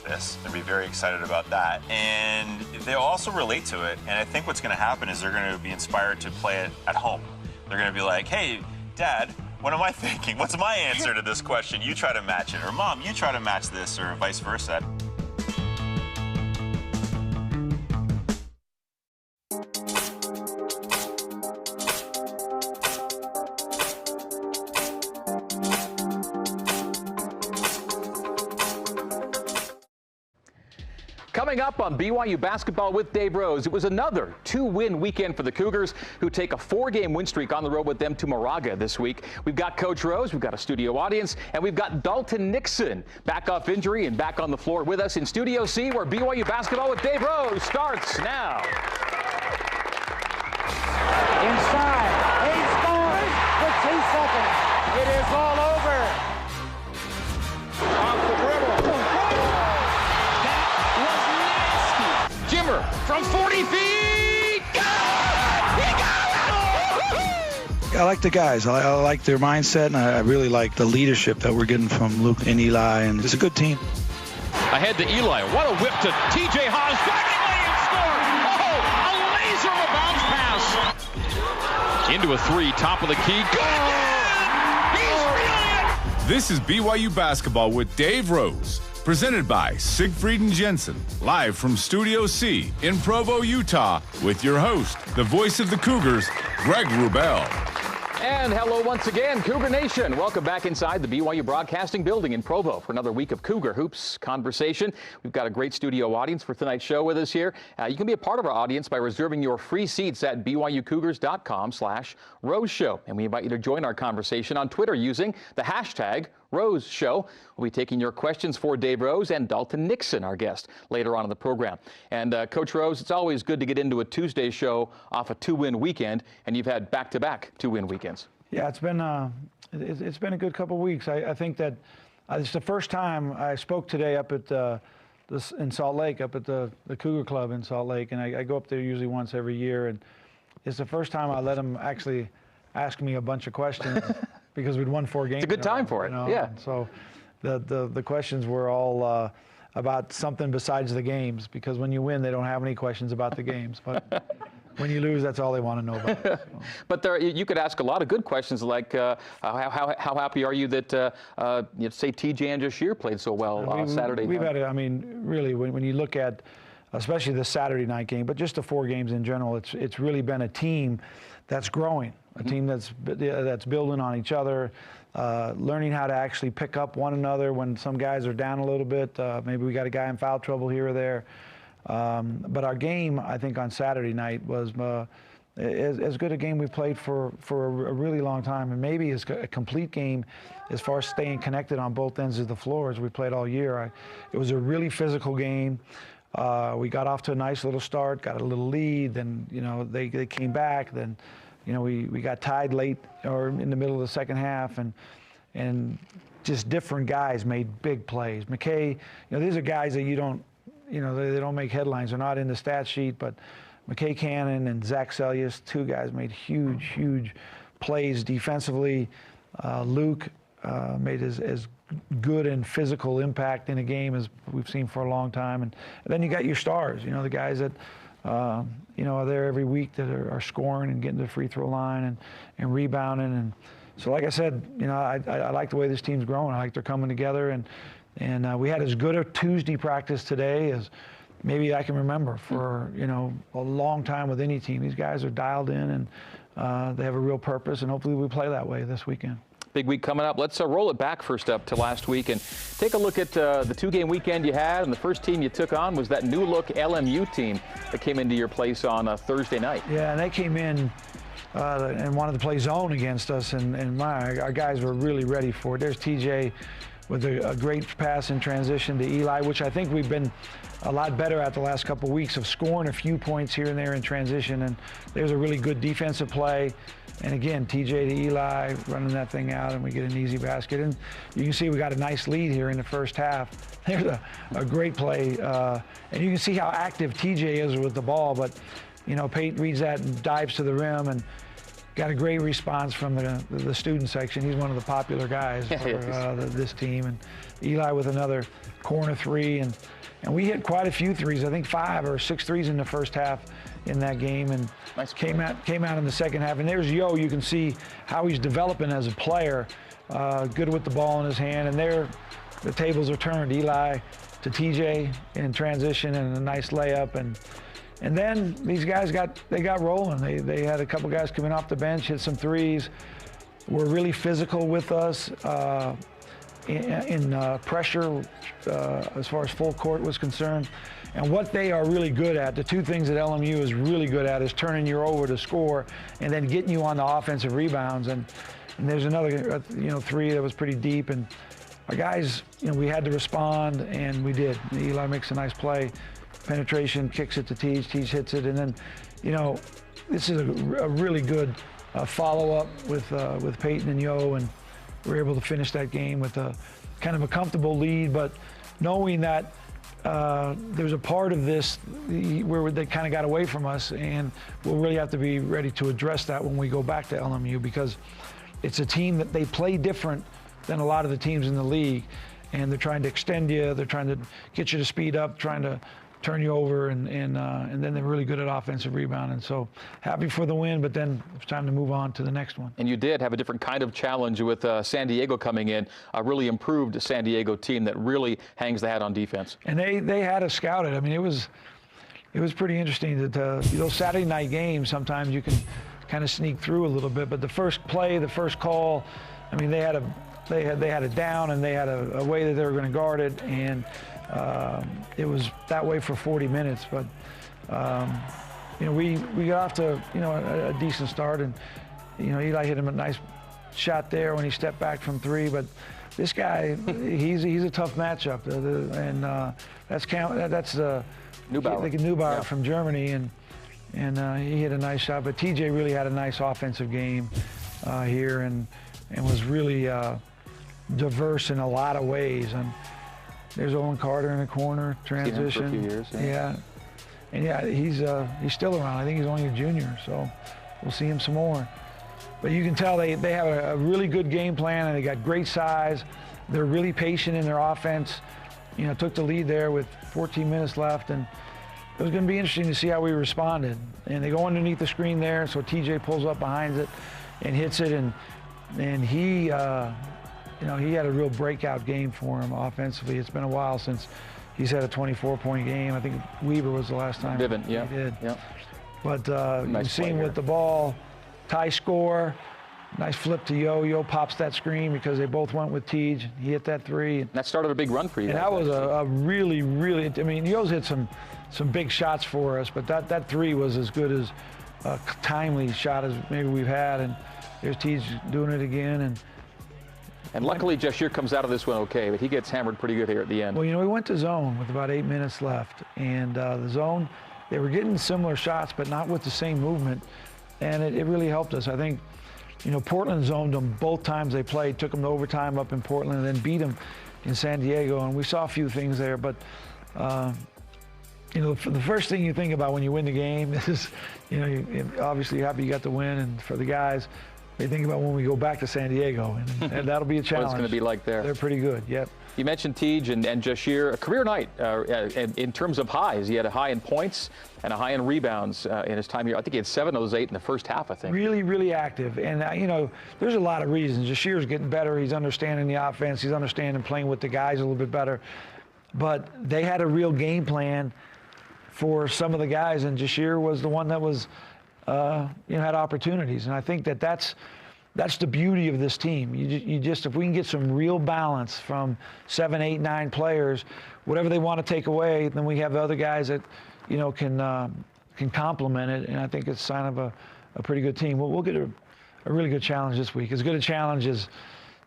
this. They'll be very excited about that. And they'll also relate to it. And I think what's going to happen is they're going to be inspired to play it at home. They're going to be like, hey, Dad, what am I thinking? What's my answer to this question? You try to match it. Or Mom, you try to match this, or vice versa. Coming up on BYU Basketball with Dave Rose, it was another 2-win weekend for the Cougars, who take a 4-game win streak on the road with them to Moraga this week. We've got Coach Rose, we've got a studio audience, and we've got Dalton Nixon back off injury and back on the floor with us in Studio C, where BYU Basketball with Dave Rose starts now. Inside, he scores with 2 seconds. It is all over. Off the dribble. Jimmer from 40 feet. He got it! I like the guys. I like their mindset, and I really like the leadership that we're getting from Luke and Eli, and it's a good team. Ahead to Eli. What a whip to TJ Haas. Driving lane score. Oh, a laser of a bounce pass. Into a 3, top of the key. Good! He's brilliant! This is BYU Basketball with Dave Rose. Presented by Siegfried Jensen, live from Studio C in Provo, Utah, with your host, the voice of the Cougars, Greg Wrubell. And hello once again, Cougar Nation. Welcome back inside the BYU Broadcasting building in Provo for another week of Cougar Hoops conversation. We've got a great studio audience for tonight's show with us here. You can be a part of our audience by reserving your free seats at byucougars.com/Rose Show. And we invite you to join our conversation on Twitter using the hashtag Rose Show. We'll be taking your questions for Dave Rose and Dalton Nixon, our guest, later on in the program. And Coach Rose, it's always good to get into a Tuesday show off a 2-win weekend, and you've had back-to-back 2-win weekends. Yeah, it's been a good couple of weeks. I think that it's the first time I spoke today up at in Salt Lake, up at the Cougar Club in Salt Lake, and I go up there usually once every year, and it's the first time I let them actually ask me a bunch of questions. Because we'd won 4 games. It's a good time for it, yeah. So the questions were all about something besides the games, because when you win, they don't have any questions about the games. But when you lose, that's all they want to know about. So. But you could ask a lot of good questions, like how happy are you that say TJ and Jashir played so well Saturday night? We've had, really, when you look at, especially the Saturday night game, but just the 4 games in general, it's really been a team that's growing. A team that's building on each other, learning how to actually pick up one another when some guys are down a little bit. Maybe we got a guy in foul trouble here or there. But our game, I think, on Saturday night was as good a game we played for a really long time, and maybe as a complete game as far as staying connected on both ends of the floor as we played all year. It was a really physical game. We got off to a nice little start, got a little lead, then they came back, then we got tied late or in the middle of the second half, and just different guys made big plays. McKay, these are guys that they don't make headlines. They're not in the stat sheet, but McKay Cannon and Zach Selyus, 2 guys made huge plays defensively. Luke made as good and physical impact in a game as we've seen for a long time. And then you got your stars, the guys that are there every week that are scoring and getting to the free throw line and rebounding. And so, like I said, I like the way this team's growing. I like they're coming together. And we had as good a Tuesday practice today as maybe I can remember for, a long time with any team. These guys are dialed in, and they have a real purpose, and hopefully we play that way this weekend. Big week coming up. Let's roll it back first up to last week and take a look at the 2-game weekend you had. And the first team you took on was that new-look LMU team that came into your place on Thursday night. Yeah, and they came in and wanted to play zone against us, and our guys were really ready for it. There's TJ with a great pass in transition to Eli, which I think we've been a lot better at the last couple of weeks of scoring a few points here and there in transition. And there's a really good defensive play. And again, TJ to Eli running that thing out, and we get an easy basket. And you can see we got a nice lead here in the first half. There's a great play. And you can see how active TJ is with the ball. But, Pate reads that and dives to the rim. And got a great response from the student section. He's one of the popular guys for this team. And Eli with another corner three. And we hit quite a few threes, I think 5 or 6 threes in the first half in that game. And nice came out in the second half. And there's Yo. You can see how he's developing as a player. Good with the ball in his hand. And the tables are turned. Eli to TJ in transition and a nice layup. And then these guys got rolling. They had a couple guys coming off the bench, hit some threes, were really physical with us in pressure as far as full court was concerned. And what they are really good at, the two things that LMU is really good at, is turning you over to score and then getting you on the offensive rebounds. And there's another three that was pretty deep. And our guys, we had to respond, and we did. Eli makes a nice play. Penetration, kicks it to Teej. Teej hits it, and then, this is a really good follow-up with Peyton and Yo, and we're able to finish that game with a kind of a comfortable lead, but knowing that there's a part of this where they kind of got away from us, and we'll really have to be ready to address that when we go back to LMU, because it's a team that they play different than a lot of the teams in the league, and they're trying to extend you, they're trying to get you to speed up, trying to turn you over, and then they're really good at offensive rebound. And so happy for the win, but then it's time to move on to the next one. And you did have a different kind of challenge with San Diego coming in, a really improved San Diego team that really hangs the hat on defense. And they had us scouted. I mean, it was pretty interesting that those Saturday night games, sometimes you can kind of sneak through a little bit, but the first play, the first call, I mean, they had it down, and they had a way that they were going to guard it, and it was that way for 40 minutes. But we got off to a decent start, and Eli hit him a nice shot there when he stepped back from 3. But this guy, he's a tough matchup, and that's Neubauer from Germany, and he hit a nice shot. But TJ really had a nice offensive game here, and was really diverse in a lot of ways. And there's Owen Carter in the corner, transition. Seen him for a few years, yeah. And he's still around. I think he's only a junior, so we'll see him some more. But you can tell they have a really good game plan, and they got great size. They're really patient in their offense. Took the lead there with 14 minutes left, and it was going to be interesting to see how we responded. And they go underneath the screen there, so TJ pulls up behind it and hits it, and he he had a real breakout game for him offensively. It's been a while since he's had a 24-point game. I think Weber was the last time he did. Yeah. But nice you see him with the ball, tie score, nice flip to Yo. Yo pops that screen because they both went with Teej. He hit that 3. That started a big run for you. And that was a really, really, I mean, Yo's hit some big shots for us, but that 3 was as good as a timely shot as maybe we've had. And there's Teej doing it again. And luckily, Jashir comes out of this one okay, but he gets hammered pretty good here at the end. Well, we went to zone with about 8 minutes left, and the zone, they were getting similar shots, but not with the same movement, and it really helped us. I think, Portland zoned them both times they played, took them to overtime up in Portland, and then beat them in San Diego, and we saw a few things there, but the first thing you think about when you win the game is, obviously you're happy you got the win, and for the guys, they think about when we go back to San Diego, and that'll be a challenge. What it's going to be like there. They're pretty good, yep. You mentioned Teej and Jashir, a career night in terms of highs. He had a high in points and a high in rebounds in his time here. I think he had 7 of those 8 in the first half, I think. Really, really active. And, there's a lot of reasons. Jashir's getting better. He's understanding the offense. He's understanding playing with the guys a little bit better. But they had a real game plan for some of the guys, and Jashir was the one that was had opportunities, and I think that's the beauty of this team. You just if we can get some real balance from 7, 8, 9 players, whatever they want to take away, then we have the other guys that can complement it, and I think it's a sign of a pretty good team. We'll get a really good challenge this week, as good a challenge as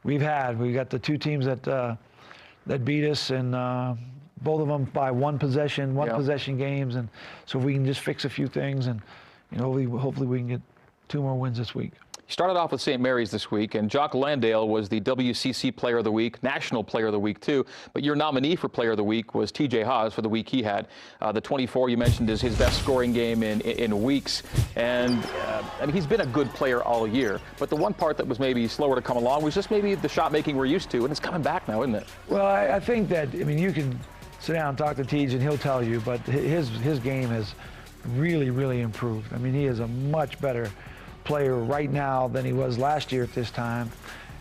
we've had. We got the 2 teams that beat us, and both of them by one possession games, and so if we can just fix a few things, and hopefully we can get 2 more wins this week. You started off with St. Mary's this week, and Jock Landale was the WCC Player of the Week, National Player of the Week, too. But your nominee for Player of the Week was TJ Haas for the week he had. The 24 you mentioned is his best scoring game in weeks. And I mean, he's been a good player all year. But the one part that was maybe slower to come along was just maybe the shot making we're used to. And it's coming back now, isn't it? Well, I think that, I mean, you can sit down and talk to TJ and he'll tell you, but his game has really, really improved. I mean, he is a much better player right now than he was last year at this time,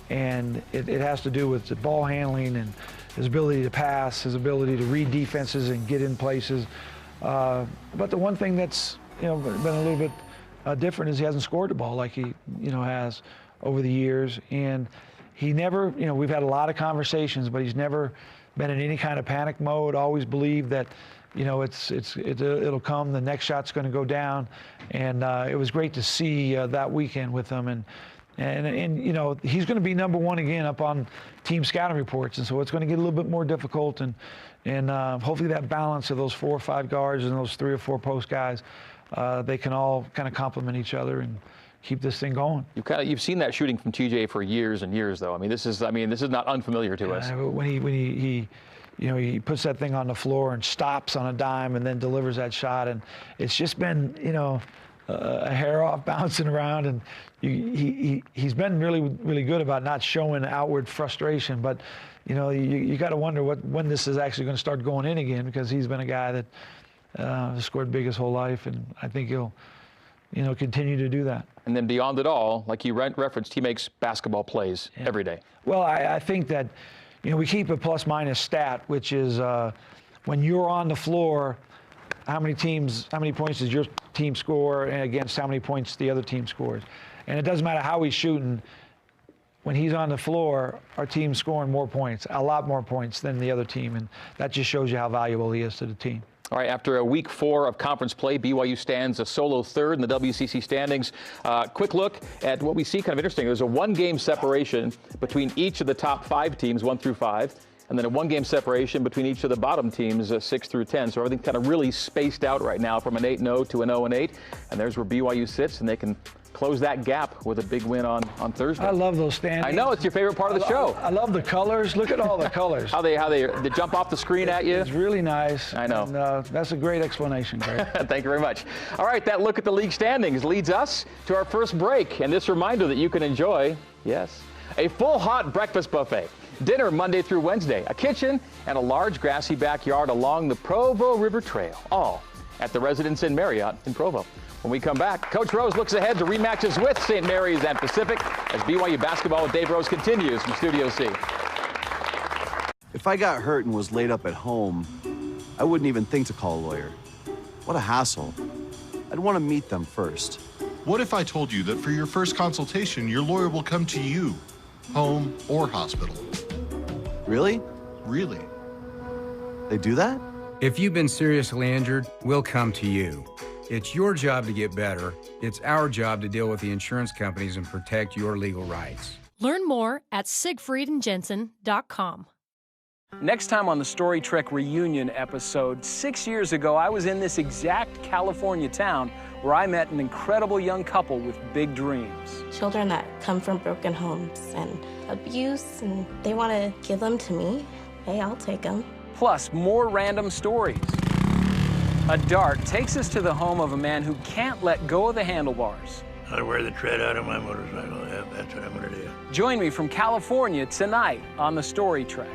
and it has to do with the ball handling and his ability to pass, his ability to read defenses and get in places. But the one thing that's been a little bit different is he hasn't scored the ball like he has over the years, and he never we've had a lot of conversations, but he's never been in any kind of panic mode. Always believed that it'll come, the next shot's going to go down, and it was great to see that weekend with him, and he's going to be number one again up on team scouting reports, and so it's going to get a little bit more difficult, and hopefully that balance of those 4 or 5 guards and those 3 or 4 post guys, they can all kind of complement each other and keep this thing going. You've seen that shooting from TJ for years and years, though. I mean, this is not unfamiliar to us. When he puts that thing on the floor and stops on a dime and then delivers that shot, and it's just been a hair off bouncing around, and he's been really, really good about not showing outward frustration, but you got to wonder when this is actually going to start going in again, because he's been a guy that has scored big his whole life, and I think he'll continue to do that. And then beyond it all, like you referenced, he makes basketball plays every day. Well, I think that, we keep a plus-minus stat, which is when you're on the floor, how many points does your team score, and against how many points the other team scores. And it doesn't matter how he's shooting. When he's on the floor, our team's scoring more points, a lot more points than the other team, and that just shows you how valuable he is to the team. All right, after a week 4 of conference play, BYU stands a solo third in the WCC standings. Quick look at what we see, kind of interesting. There's a 1-game separation between each of the top 5 teams, 1 through 5, and then a 1-game separation between each of the bottom teams, 6 through 10. So everything kind of really spaced out right now from an 8-0 to an 0-8. And there's where BYU sits, and they can close that gap with a big win on Thursday. I love those standings. I know, it's your favorite part of the show. I love the colors. Look at all the colors. How they jump off the screen at you. It's really nice. I know. And, that's a great explanation, Greg. Thank you very much. All right, that look at the league standings leads us to our first break. And this reminder that you can enjoy, yes, a full hot breakfast buffet. Dinner Monday through Wednesday, a kitchen, and a large grassy backyard along the Provo River Trail, all at the Residence Inn Marriott in Provo. When we come back, Coach Rose looks ahead to rematches with St. Mary's and Pacific as BYU Basketball with Dave Rose continues from Studio C. If I got hurt and was laid up at home, I wouldn't even think to call a lawyer. What a hassle. I'd want to meet them first. What if I told you that for your first consultation, your lawyer will come to you, home or hospital? Really? Really. They do that? If you've been seriously injured, we'll come to you. It's your job to get better. It's our job to deal with the insurance companies and protect your legal rights. Learn more at siegfriedandjensen.com. Next time on the Story Trek Reunion episode, 6 years ago, I was in this exact California town where I met an incredible young couple with big dreams. Children that come from broken homes and abuse, and they want to give them to me. Hey, I'll take them. Plus, more random stories. A Dart takes us to the home of a man who can't let go of the handlebars. I'll wear the tread out of my motorcycle. Yeah, that's what I'm going to do. Join me from California tonight on the Story Trek.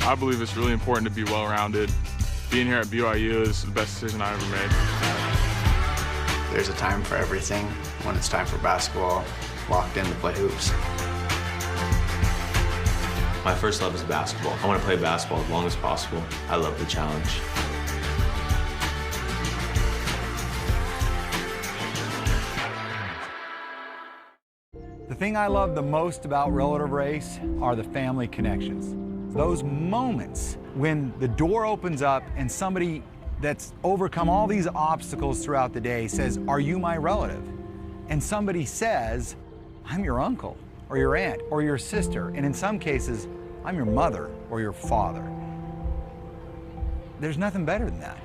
I believe it's really important to be well-rounded. Being here at BYU is the best decision I ever made. There's a time for everything. When it's time for basketball, locked in to play hoops. My first love is basketball. I want to play basketball as long as possible. I love the challenge. The thing I love the most about Relative Race are the family connections. Those moments when the door opens up and somebody that's overcome all these obstacles throughout the day says, "Are you my relative?" And somebody says, "I'm your uncle, or your aunt, or your sister," and in some cases, "I'm your mother or your father." There's nothing better than that.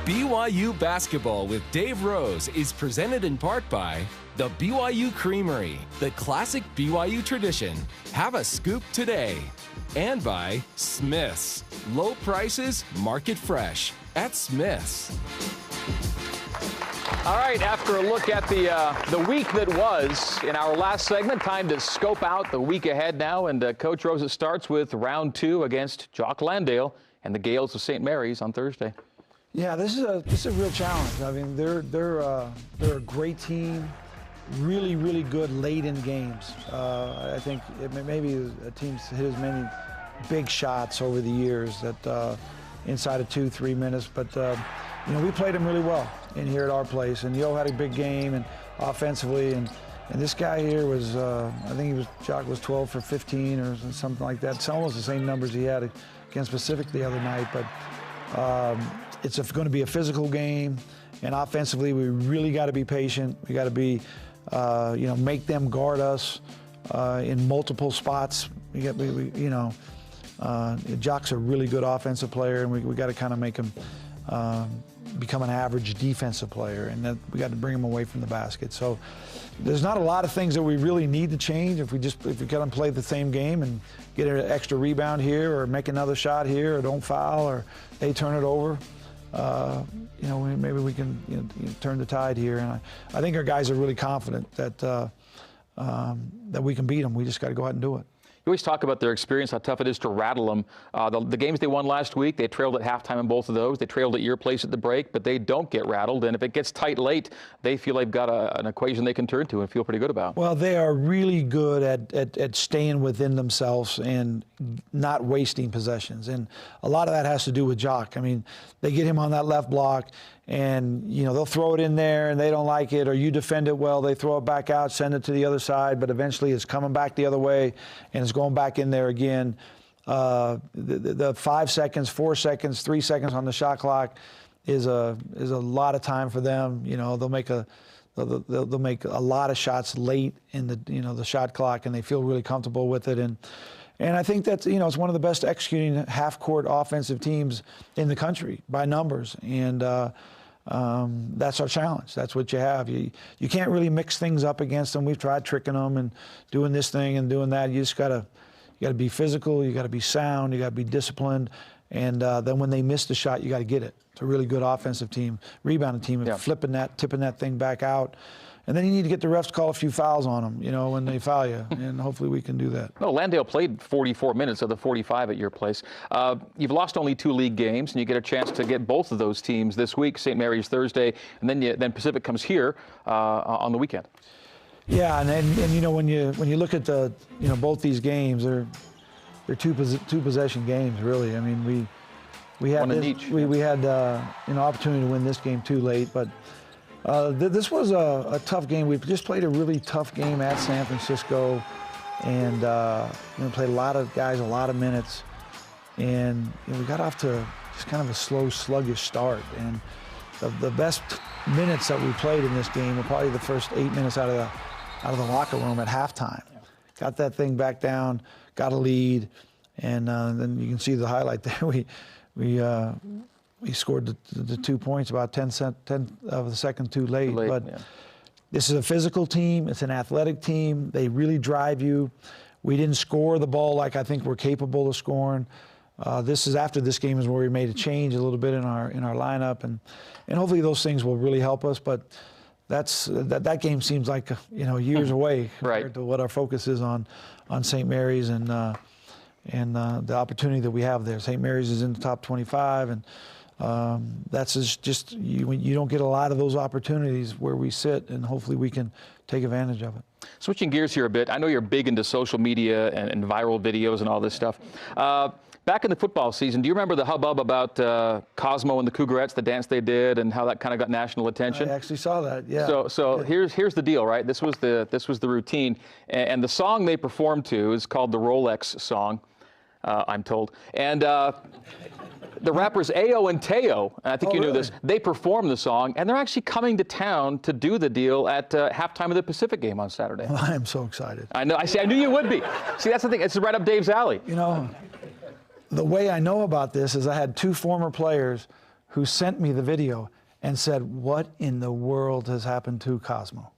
BYU Basketball with Dave Rose is presented in part by the BYU Creamery, the classic BYU tradition. Have a scoop today. And by Smith's. Low prices, market fresh at Smith's. All right, after a look at the week that was in our last segment, time to scope out the week ahead now. And Coach Rose, it starts with round 2 against Jock Landale and the Gales of St. Mary's on Thursday. Yeah, this is a real challenge. I mean, they're a great team, really good late in games. I think maybe a team's hit as many big shots over the years that inside of 2-3 minutes, but we played them really well in here at our place, and Yo had a big game and offensively, and this guy here was I think Jock was 12 for 15 or something like that. It's almost the same numbers he had against Pacific the other night, but it's going to be a physical game, and offensively we really got to be patient. We got to be make them guard us in multiple spots. Jock's a really good offensive player, and we got to kind of make him become an average defensive player, and that we got to bring him away from the basket. So there's not a lot of things that we really need to change. If we got to play the same game and get an extra rebound here, or make another shot here, or don't foul, or they turn it over, maybe we can turn the tide here. And I think our guys are really confident that we can beat them. We just got to go out and do it. You always talk about their experience, how tough it is to rattle them. The games they won last week, they trailed at halftime in both of those. They trailed at your place at the break, but they don't get rattled. And if it gets tight late, they feel they've got an equation they can turn to and feel pretty good about. Well, they are really good at staying within themselves and not wasting possessions. And a lot of that has to do with Jock. I mean, they get him on that left block, and they'll throw it in there and they don't like it, or you defend it well, they throw it back out, send it to the other side, but eventually it's coming back the other way and it's going back in there again. The 5 seconds, 4 seconds, 3 seconds on the shot clock is a lot of time for them. They'll make a lot of shots late in the shot clock, and they feel really comfortable with it. And I think that's, it's one of the best executing half-court offensive teams in the country by numbers. And that's our challenge. That's what you have. You can't really mix things up against them. We've tried tricking them and doing this thing and doing that. You just got to be physical. You got to be sound. You got to be disciplined. And then when they miss the shot, you got to get it. It's a really good offensive team, rebounding team, and tipping that thing back out. And then you need to get the refs to call a few fouls on them, when they foul you, and hopefully we can do that. No, Landale played 44 minutes of the 45 at your place. You've lost only 2 league games, and you get a chance to get both of those teams this week. St. Mary's Thursday, and then Pacific comes here on the weekend. Yeah, and when you look at both these games, they're two possession games, really. I mean, we had an opportunity to win this game too late, but. This was a tough game. We just played a really tough game at San Francisco, and played a lot of guys, a lot of minutes, and we got off to just kind of a slow, sluggish start. And the best minutes that we played in this game were probably the first 8 minutes out of the locker room at halftime. Got that thing back down, got a lead, and then you can see the highlight there. We scored the 2 points about 10 of the second too late. This is a physical team. It's an athletic team. They really drive you. We didn't score the ball like I think we're capable of scoring. This is after this game is where we made a change a little bit in our lineup, and hopefully those things will really help us. But that game seems like years away compared to what our focus is on St. Mary's and the opportunity that we have there. St. Mary's is in the top 25, and that's just you don't get a lot of those opportunities where we sit, and hopefully we can take advantage of it. Switching gears here a bit, I know you're big into social media and viral videos and all this stuff. Back in the football season, do you remember the hubbub about Cosmo and the Cougarettes, the dance they did, and how that kind of got national attention? I actually saw that. Yeah. So here's the deal, right? This was the routine, and the song they performed to is called the Rolex song, I'm told, and. The rappers Ayo and Teo, and I think you knew this, they performed the song, and they're actually coming to town to do the deal at halftime of the Pacific game on Saturday. Well, I am so excited. I know. I knew you would be. See, that's the thing. It's right up Dave's alley. The way I know about this is I had 2 former players who sent me the video and said, "What in the world has happened to Cosmo?"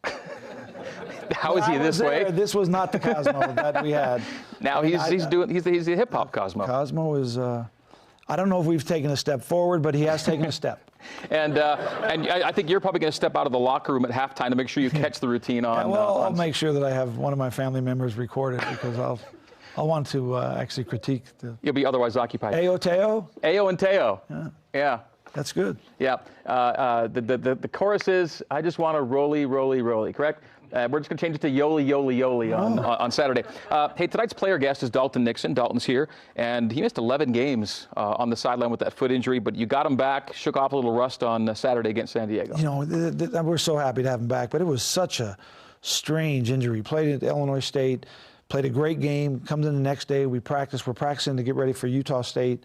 How is he this way? This was not the Cosmo that we had. Now he's a hip hop Cosmo. Cosmo is. I don't know if we've taken a step forward, but he has taken a step. And I think you're probably going to step out of the locker room at halftime to make sure you catch the routine on. I'll make sure that I have one of my family members record it because I'll want to actually critique the. You'll be otherwise occupied. Ayo Teo? Ayo and Teo. Yeah. That's good. Yeah. The chorus is, I just want to rolly, rolly, rolly, correct? We're just going to change it to Yoli, Yoli, Yoli on Saturday. Hey, tonight's player guest is Dalton Nixon. Dalton's here, and he missed 11 games on the sideline with that foot injury, but you got him back, shook off a little rust on Saturday against San Diego. You know, we're so happy to have him back, but it was such a strange injury. Played at Illinois State, played a great game, comes in the next day, we're practicing to get ready for Utah State,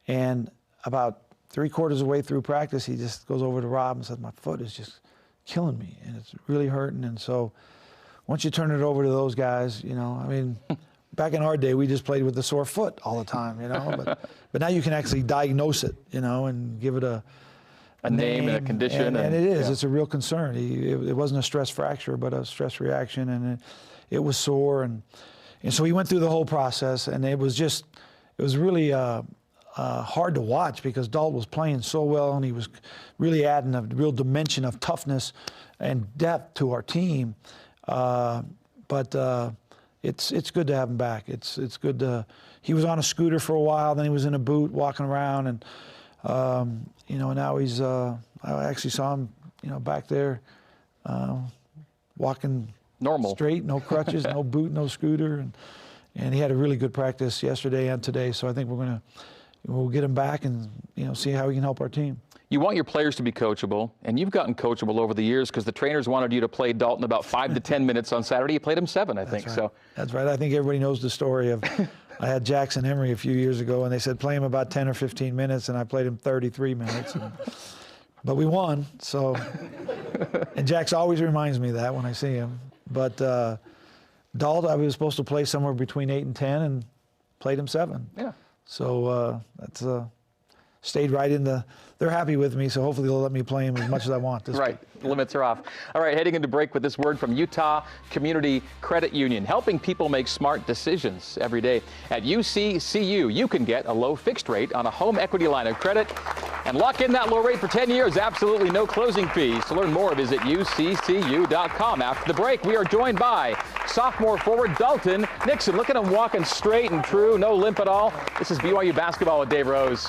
and about 3/4 of the way through practice, he just goes over to Rob and says, "My foot is just killing me, and it's really hurting." And so once you turn it over to those guys, you know, I mean, back in our day, we just played with a sore foot all the time, you know, but now you can actually diagnose it, you know, and give it a name and a condition. And it is, it's a real concern. It wasn't a stress fracture, but a stress reaction, and it was sore. And so he went through the whole process, and it was really hard to watch because Dalton was playing so well, and he was really adding a real dimension of toughness and depth to our team. But it's good to have him back. It's good to. He was on a scooter for a while, then he was in a boot walking around, and you know, now he's. I actually saw him, you know, back there, walking normal, straight, no crutches, no boot, no scooter, and he had a really good practice yesterday and today. So I think we'll get him back and, you know, see how he can help our team. You want your players to be coachable, and you've gotten coachable over the years because the trainers wanted you to play Dalton about 5 to 10 minutes on Saturday. You played him 7, I think. Right. So that's right. I think everybody knows the story of I had Jackson Emery a few years ago, and they said play him about 10 or 15 minutes, and I played him 33 minutes. But we won, so. And Jax always reminds me of that when I see him. But Dalton, I was supposed to play somewhere between 8 and 10, and played him 7. Yeah. So that's stayed right in the. They're happy with me, so hopefully they'll let me play him as much as I want. Right, the limits are off. All right, heading into break with this word from Utah Community Credit Union, helping people make smart decisions every day. At UCCU, you can get a low fixed rate on a home equity line of credit and lock in that low rate for 10 years, absolutely no closing fees. To learn more, visit uccu.com. After the break, we are joined by sophomore forward Dalton Nixon. Look at him walking straight and true, no limp at all. This is BYU Basketball with Dave Rose.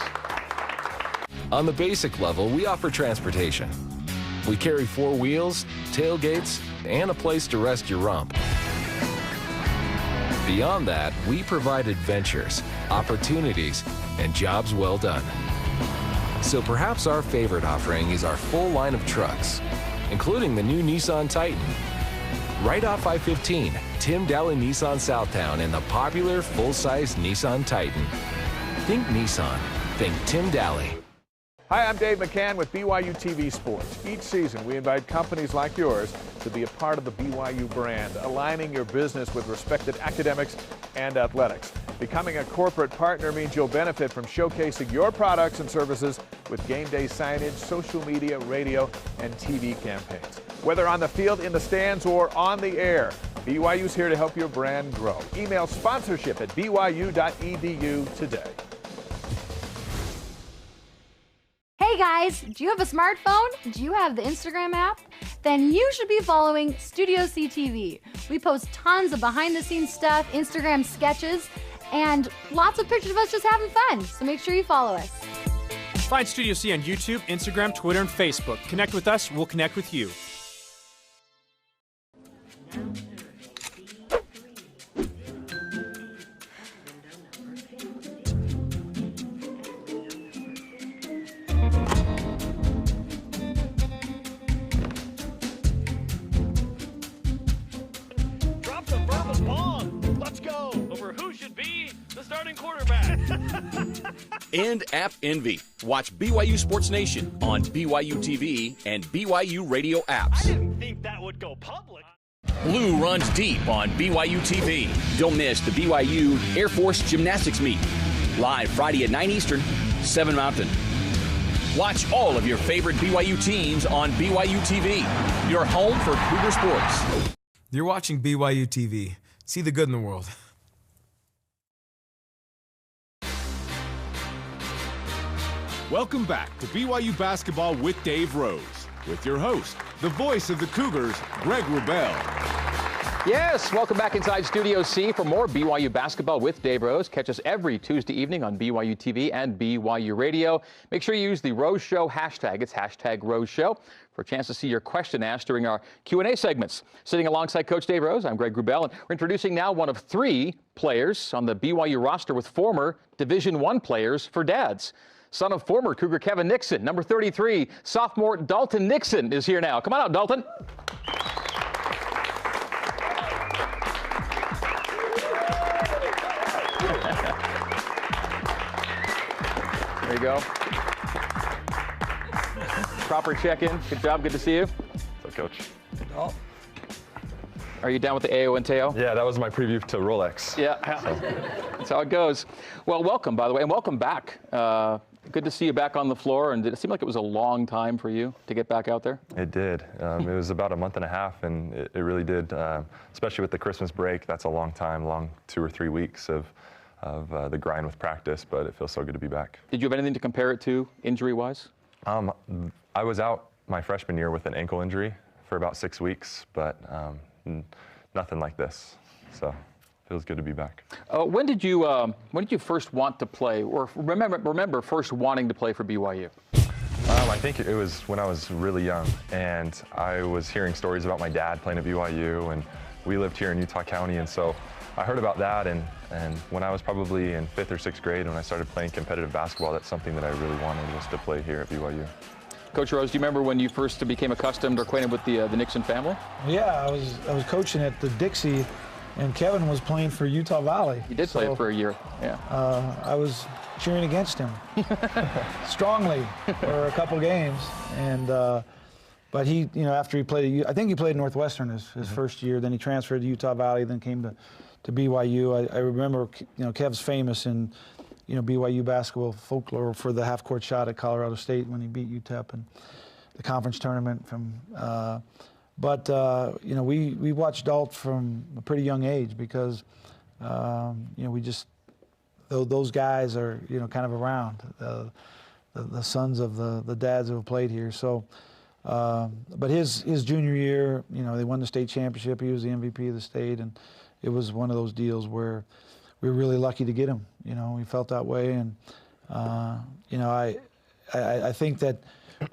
On the basic level, we offer transportation. We carry 4 wheels, tailgates, and a place to rest your rump. Beyond that, we provide adventures, opportunities, and jobs well done. So perhaps our favorite offering is our full line of trucks, including the new Nissan Titan. Right off I-15, Tim Daly Nissan Southtown and the popular full-size Nissan Titan. Think Nissan, think Tim Daly. Hi, I'm Dave McCann with BYU TV Sports. Each season, we invite companies like yours to be a part of the BYU brand, aligning your business with respected academics and athletics. Becoming a corporate partner means you'll benefit from showcasing your products and services with game day signage, social media, radio, and TV campaigns. Whether on the field, in the stands, or on the air, BYU's here to help your brand grow. Email sponsorship@byu.edu today. Hey guys, do you have a smartphone? Do you have the Instagram app? Then you should be following Studio C TV. We post tons of behind-the-scenes stuff, Instagram sketches, and lots of pictures of us just having fun. So make sure you follow us. Find Studio C on YouTube, Instagram, Twitter, and Facebook. Connect with us, we'll connect with you. And App Envy. Watch BYU Sports Nation on BYU TV and BYU Radio apps. I didn't think that would go public. Blue runs deep on BYU TV. Don't miss the BYU Air Force Gymnastics Meet. Live Friday at 9 Eastern, 7 Mountain. Watch all of your favorite BYU teams on BYU TV, your home for Cougar sports. You're watching BYU TV. See the good in the world. Welcome back to BYU Basketball with Dave Rose, with your host, the voice of the Cougars, Greg Wrubell. Yes, welcome back inside Studio C for more BYU Basketball with Dave Rose. Catch us every Tuesday evening on BYU TV and BYU Radio. Make sure you use the Rose Show hashtag. It's hashtag Rose Show for a chance to see your question asked during our Q&A segments. Sitting alongside Coach Dave Rose, I'm Greg Wrubell, and we're introducing now one of 3 players on the BYU roster with former Division I players for dads. Son of former Cougar Kevin Nixon, number 33, sophomore Dalton Nixon is here now. Come on out, Dalton. There you go. Proper check-in. Good job. Good to see you. What's up, Coach? Oh. Are you down with the AO and Teo? Yeah, that was my preview to Rolex. Yeah, so. That's how it goes. Well, welcome, by the way, and welcome back. Good to see you back on the floor, and did it seem like it was a long time for you to get back out there? It did. It was about a month and a half, and it really did, especially with the Christmas break. That's a long time, long 2 or 3 weeks of the grind with practice, but it feels so good to be back. Did you have anything to compare it to injury-wise? I was out my freshman year with an ankle injury for about 6 weeks, but nothing like this. So feels good to be back. When did you first want to play, or remember first wanting to play for BYU? I think it was when I was really young, and I was hearing stories about my dad playing at BYU, and we lived here in Utah County, and so I heard about that, and when I was probably in 5th or 6th grade, when I started playing competitive basketball, that's something that I really wanted, was to play here at BYU. Coach Rose, do you remember when you first became accustomed or acquainted with the Nixon family? Yeah, I was coaching at the Dixie, and Kevin was playing for Utah Valley. He did play it for a year, yeah. I was cheering against him strongly for a couple games, and but he, after he played, I think he played Northwestern his first year. Then he transferred to Utah Valley, then came to BYU. I remember, Kev's famous in, BYU basketball folklore for the half-court shot at Colorado State when he beat UTEP in the conference tournament. But we watched Dalt from a pretty young age because, those guys are, kind of around, the sons of the dads who have played here. So, but his junior year, they won the state championship. He was the MVP of the state, and it was one of those deals where we were really lucky to get him. We felt that way, and I think that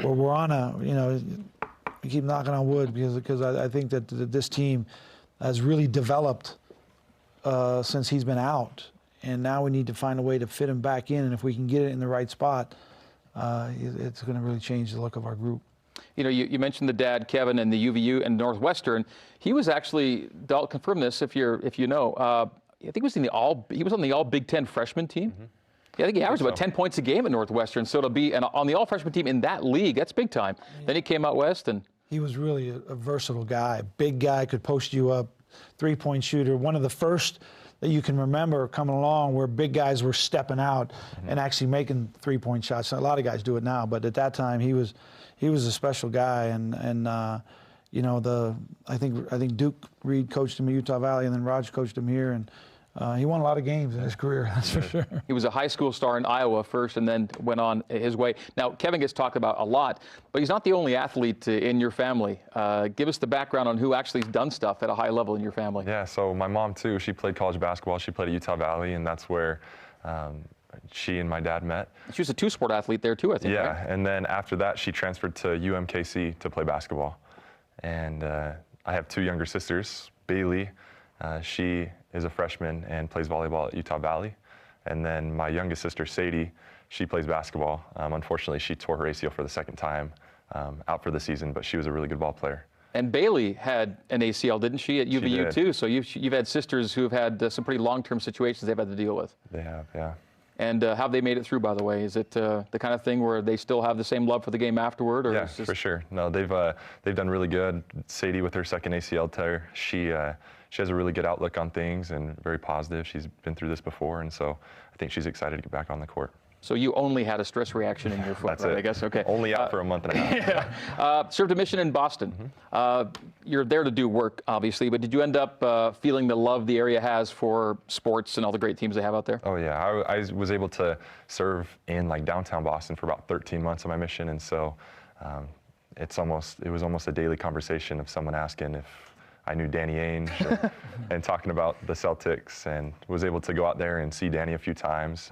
we're on a, we keep knocking on wood because I think that this team has really developed since he's been out, and now we need to find a way to fit him back in, and if we can get it in the right spot, it's going to really change the look of our group. You mentioned the dad, Kevin, and the UVU and Northwestern. He was actually, Dalt, confirm this if you know. I think he was on the All Big Ten freshman team. Mm-hmm. Yeah, I think he averaged about 10 points a game at Northwestern. So to be on the All Freshman team in that league, that's big time. Yeah. Then he came out west, and he was really a versatile guy. Big guy, could post you up, 3-point shooter. One of the first that you can remember coming along where big guys were stepping out and actually making 3-point shots. A lot of guys do it now, but at that time he was a special guy, and I think Duke Reed coached him at Utah Valley, and then Raj coached him here, and he won a lot of games in his career, that's for sure. He was a high school star in Iowa first, and then went on his way. Now, Kevin gets talked about a lot, but he's not the only athlete in your family. Give us the background on who actually has done stuff at a high level in your family. Yeah, so my mom, too, she played college basketball. She played at Utah Valley, and that's where she and my dad met. She was a 2-sport athlete there, too, I think, Yeah, right? And then after that, she transferred to UMKC to play basketball. And I have 2 younger sisters. Bailey, she is a freshman and plays volleyball at Utah Valley. And then my youngest sister, Sadie, she plays basketball. Unfortunately, she tore her ACL for the 2nd time, out for the season, but she was a really good ball player. And Bailey had an ACL, didn't she, at UVU too? So you've had sisters who have had some pretty long-term situations they've had to deal with. They have, yeah. And how have they made it through, by the way? Is it the kind of thing where they still have the same love for the game afterward? Or yeah, for sure. No, they've done really good. Sadie, with her 2nd ACL tear, she has a really good outlook on things and very positive. She's been through this before, and so I think she's excited to get back on the court. So you only had a stress reaction in your foot, That's right? it. I guess. Okay. Only out for a month and a half. Served a mission in Boston. You're there to do work, obviously, but did you end up feeling the love the area has for sports and all the great teams they have out there? Oh yeah, I was able to serve in like downtown Boston for about 13 months on my mission, and so it was almost a daily conversation of someone asking if I knew Danny Ainge and talking about the Celtics, and was able to go out there and see Danny a few times.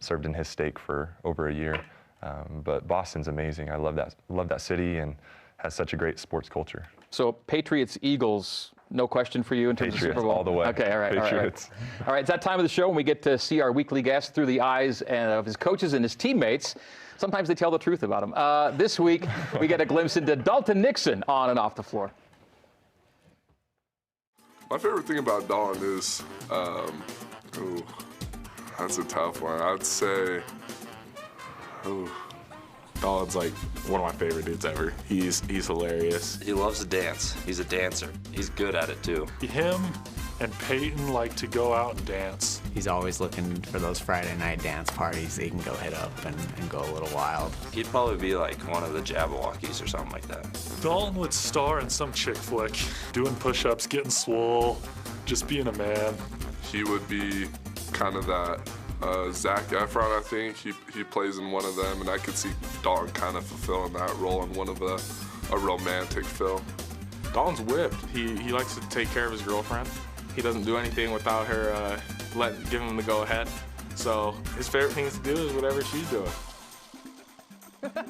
Served in his stake for over a year, but Boston's amazing. I love that city, and has such a great sports culture. So Patriots, Eagles, no question for you in terms of Super Bowl? All the way. Okay, all right. Patriots. All right, it's that time of the show when we get to see our weekly guest through the eyes of his coaches and his teammates. Sometimes they tell the truth about him. This week, we get a glimpse into Dalton Nixon on and off the floor. My favorite thing about Dalton is, that's a tough one. I'd say, Dalton's like one of my favorite dudes ever. He's hilarious. He loves to dance. He's a dancer. He's good at it too. Him and Peyton like to go out and dance. He's always looking for those Friday night dance parties that he can go hit up and go a little wild. He'd probably be like one of the Jabberwockies or something like that. Dalton would star in some chick flick, doing push-ups, getting swole, just being a man. he would be kind of that Zac Efron, I think. He plays in one of them, and I could see Dalton kind of fulfilling that role in one of a romantic film. Dalton's whipped. He likes to take care of his girlfriend. He doesn't do anything without her giving him the go-ahead. So his favorite thing to do is whatever she's doing.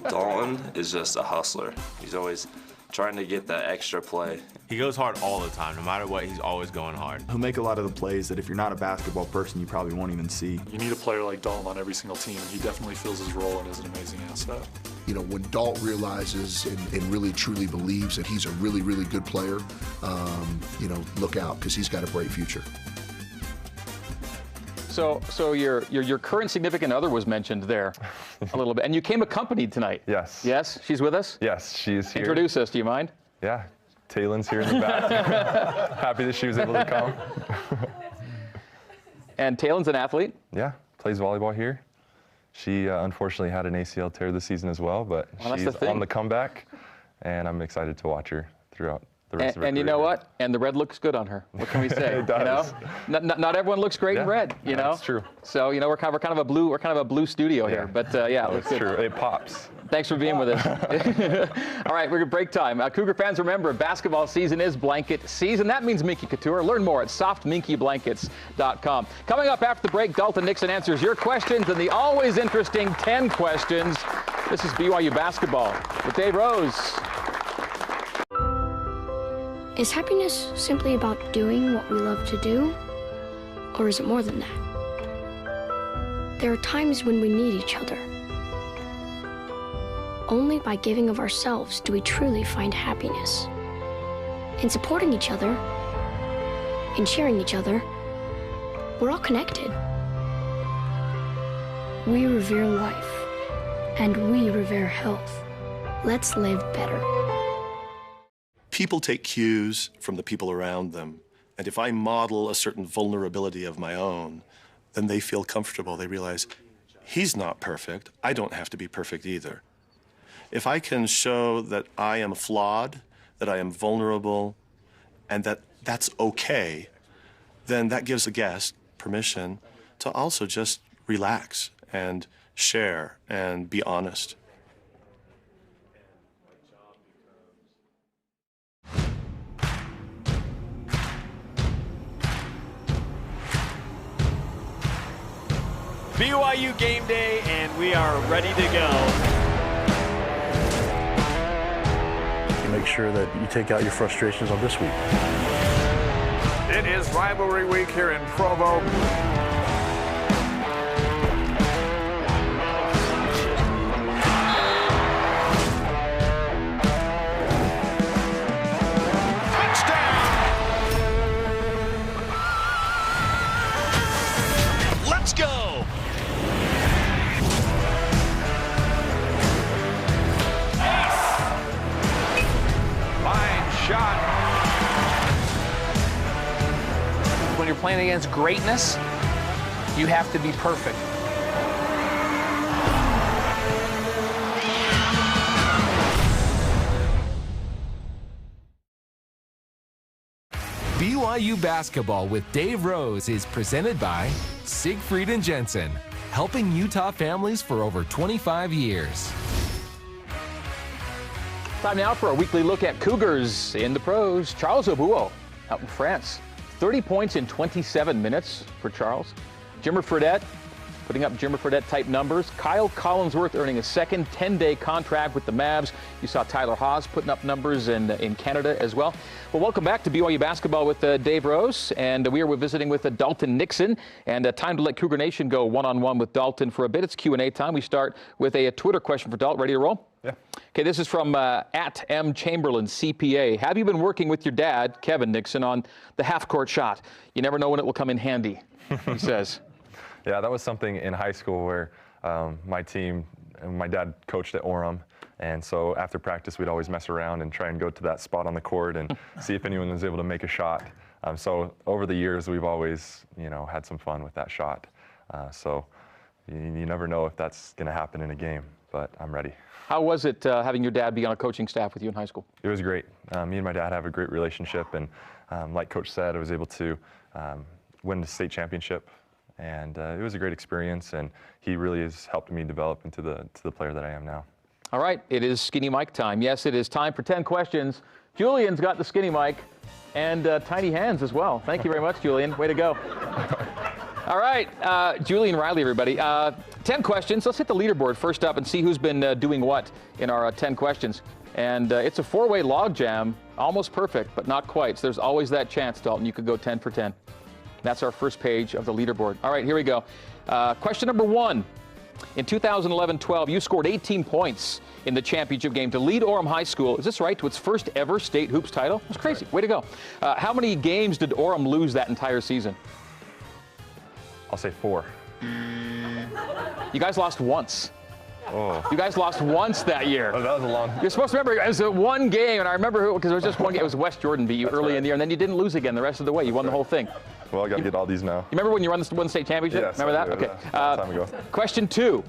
Dalton is just a hustler. He's always trying to get that extra play. He goes hard all the time. No matter what, he's always going hard. He'll make a lot of the plays that if you're not a basketball person, you probably won't even see. You need a player like Dalton on every single team. He definitely fills his role and is an amazing asset. You know, when Dalton realizes and really truly believes that he's a really, really good player, you know, look out, because he's got a bright future. So your current significant other was mentioned there a little bit, and you came accompanied tonight. Yes. Yes, she's with us? Yes, she's here. Introduce us, do you mind? Yeah, Taylon's here in the back. Happy that she was able to come. And Taylon's an athlete? Yeah, plays volleyball here. She unfortunately had an ACL tear this season as well, but she's on the comeback, and I'm excited to watch her throughout the rest of her career. And you know what? And the red looks good on her. What can we say? It does. You know? Not everyone looks great in red. You know. That's true. So you know we're kind of a blue studio here. But yeah, it looks good. True. It pops. Thanks for being with us. All right, we're going to break time. Cougar fans, remember, basketball season is blanket season. That means Minky Couture. Learn more at softminkyblankets.com. Coming up after the break, Dalton Nixon answers your questions and the always interesting 10 questions. This is BYU Basketball with Dave Rose. Is happiness simply about doing what we love to do? Or is it more than that? There are times when we need each other. Only by giving of ourselves do we truly find happiness. In supporting each other, in cheering each other, we're all connected. We revere life, and we revere health. Let's live better. People take cues from the people around them, and if I model a certain vulnerability of my own, then they feel comfortable. They realize, he's not perfect, I don't have to be perfect either. If I can show that I am flawed, that I am vulnerable, and that that's okay, then that gives a guest permission to also just relax and share and be honest. BYU game day, and we are ready to go. Make sure that you take out your frustrations on this week. It is rivalry week here in Provo. Let's go! Shot. When you're playing against greatness, you have to be perfect. BYU Basketball with Dave Rose is presented by Siegfried and Jensen, helping Utah families for over 25 years. Time now for a weekly look at Cougars in the pros. Charles Obuo out in France. 30 points in 27 minutes for Charles. Jimmer Fredette putting up Jimmer Fredette-type numbers. Kyle Collinsworth earning a second 10-day contract with the Mavs. You saw Tyler Haws putting up numbers in Canada as well. Well, welcome back to BYU Basketball with Dave Rose. And we are visiting with Dalton Nixon. And time to let Cougar Nation go one-on-one with Dalton for a bit. It's Q&A time. We start with a Twitter question for Dalton. Ready to roll? Yeah. Okay, this is from at M. Chamberlain, CPA. Have you been working with your dad, Kevin Nixon, on the half-court shot? You never know when it will come in handy, he says. Yeah, that was something in high school where my team, and my dad coached at Orem, and so after practice we'd always mess around and try and go to that spot on the court and see if anyone was able to make a shot. So over the years we've always, had some fun with that shot. So you never know if that's going to happen in a game, but I'm ready. How was it having your dad be on a coaching staff with you in high school? It was great. Me and my dad have a great relationship, and like Coach said, I was able to win the state championship. And it was a great experience, and he really has helped me develop into the player that I am now. All right, it is Skinny Mike time. Yes, it is time for 10 questions. Julian's got the Skinny Mike and tiny hands as well. Thank you very much, Julian. Way to go. All right, Julian Riley, everybody. 10 questions. Let's hit the leaderboard first up and see who's been doing what in our 10 questions. And it's a four-way logjam, almost perfect, but not quite. So there's always that chance, Dalton. You could go 10 for 10. That's our first page of the leaderboard. All right, here we go. Question number 1. In 2011-12, you scored 18 points in the championship game to lead Orem High School, is this right, to its first ever state hoops title? That's crazy. Way to go. How many games did Orem lose that entire season? I'll say 4. You guys lost once. Oh. You guys lost once that year. Oh, that was a long. You're supposed to remember it was one game, and I remember who, because it was just one game. It was West Jordan beat you early in the year, and then you didn't lose again the rest of the way. You won the whole thing. Well, I got to get all these now. You remember when you won the state championship? Yes, remember that? Okay. Time ago. Question 2.